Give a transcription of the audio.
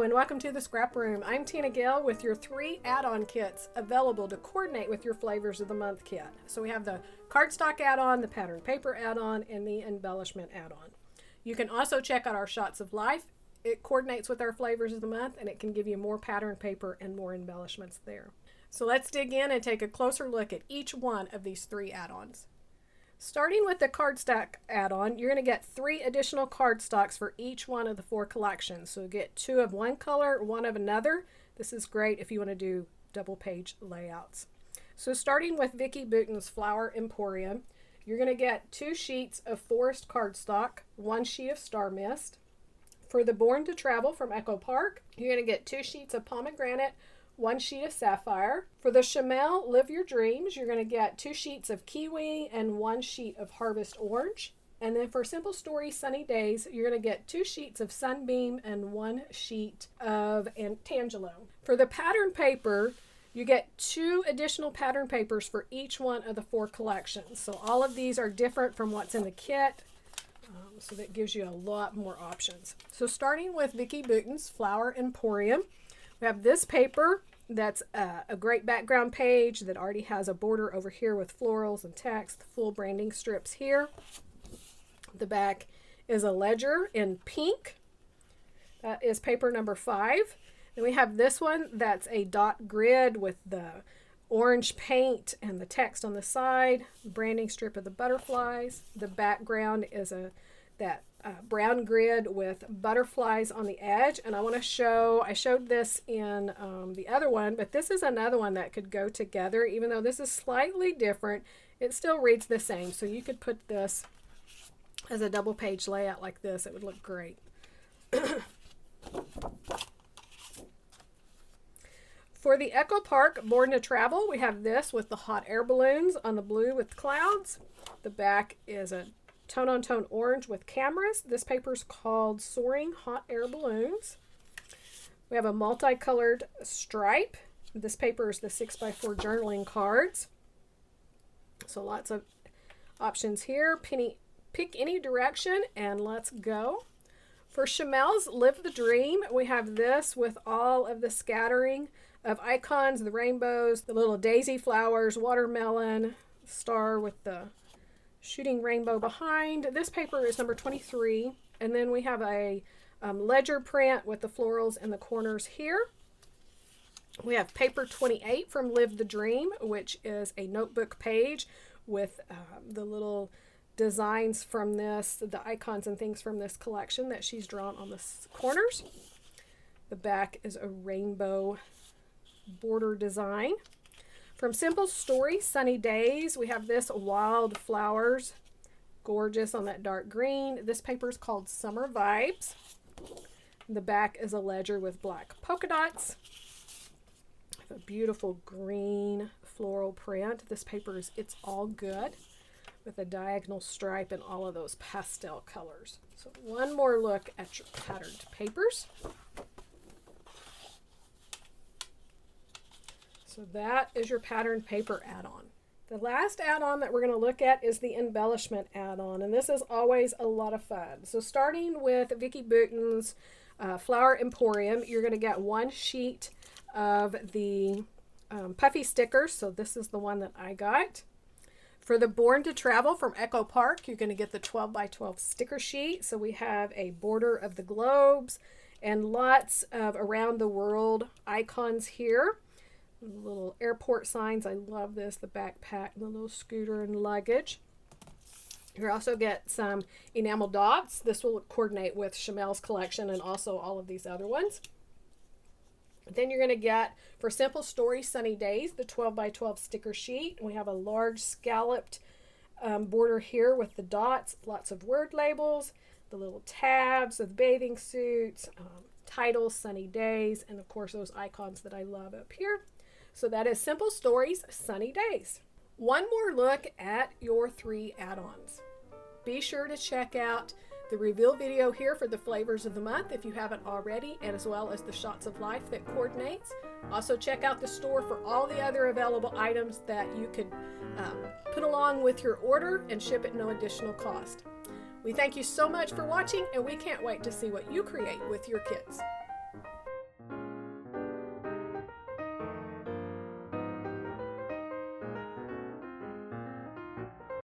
Hello and welcome to the Scrap Room. I'm Tina Gale with your 3 add-on kits available to coordinate with your Flavors of the Month kit. So we have the cardstock add-on, the pattern paper add-on, and the embellishment add-on. You can also check out our Shots of Life. It coordinates with our Flavors of the Month and it can give you more pattern paper and more embellishments there. So let's dig in and take a closer look at each one of these 3 add-ons. Starting with the cardstock add-on, you're going to get 3 additional cardstocks for each one of the 4 collections. So you get 2 of one color, 1 of another. This is great if you want to do double page layouts. So starting with Vicki Boutin's Flower Emporium, you're going to get 2 sheets of forest cardstock, 1 sheet of Star Mist. For the Born to Travel from Echo Park, you're going to get 2 sheets of pomegranate, 1 sheet of sapphire. For the Chamel Live Your Dreams, you're going to get 2 sheets of kiwi and 1 sheet of harvest orange. And then for Simple Story Sunny Days, you're going to get 2 sheets of sunbeam and 1 sheet of tangelo. For the pattern paper, you get 2 additional pattern papers for each one of the 4 collections. So all of these are different from what's in the kit. So that gives you a lot more options. So starting with Vicki Boutin's Flower Emporium, we have this paper that's a great background page that already has a border over here with florals and text, full branding strips here. The back is a ledger in pink. That is paper number 5. Then we have this one that's a dot grid with the orange paint and the text on the side, branding strip of the butterflies. The background is that brown grid with butterflies on the edge, and I showed this in the other one, but this is another one that could go together. Even though this is slightly different, it still reads the same. So you could put this as a double page layout like this. It would look great. For the Echo Park Born to Travel, we have this with the hot air balloons on the blue with clouds. The back is a tone-on-tone orange with cameras. This paper is called Soaring Hot Air Balloons. We have a multicolored stripe. This paper is the 6x4 journaling cards. So lots of options here. Pick any direction and let's go. For Chamel's Live the Dream, we have this with all of the scattering of icons, the rainbows, the little daisy flowers, watermelon, star with the shooting rainbow behind. This paper is number 23. And then we have a ledger print with the florals in the corners here. We have paper 28 from Live the Dream, which is a notebook page with the little designs from this, the icons and things from this collection that she's drawn on the corners. The back is a rainbow border design. From Simple Story Sunny Days, we have this wild flowers, gorgeous on that dark green. This paper is called Summer Vibes. The back is a ledger with black polka dots. A beautiful green floral print. This paper is It's All Good with a diagonal stripe and all of those pastel colors. So one more look at your patterned papers. So that is your pattern paper add-on. The last add-on that we're going to look at is the embellishment add-on, and this is always a lot of fun. So starting with Vicki Boutin's Flower Emporium, you're going to get 1 sheet of the puffy stickers. So this is the one that I got. For the Born to Travel from Echo Park, you're going to get the 12x12 sticker sheet. So we have a border of the globes and lots of around the world icons here. Little airport signs. I love this. The backpack, the little scooter and luggage. You also get some enamel dots. This will coordinate with Chamel's collection and also all of these other ones. Then you're going to get, for Simple Story Sunny Days, the 12x12 sticker sheet. We have a large scalloped border here with the dots, lots of word labels, the little tabs of bathing suits, titles, Sunny Days, and of course those icons that I love up here. So that is Simple Stories Sunny Days. One more look at your 3 add-ons. Be sure to check out the reveal video here for the Flavors of the Month if you haven't already, and as well as the Shots of Life that coordinates. Also check out the store for all the other available items that you could put along with your order and ship at no additional cost. We thank you so much for watching, and we can't wait to see what you create with your kits.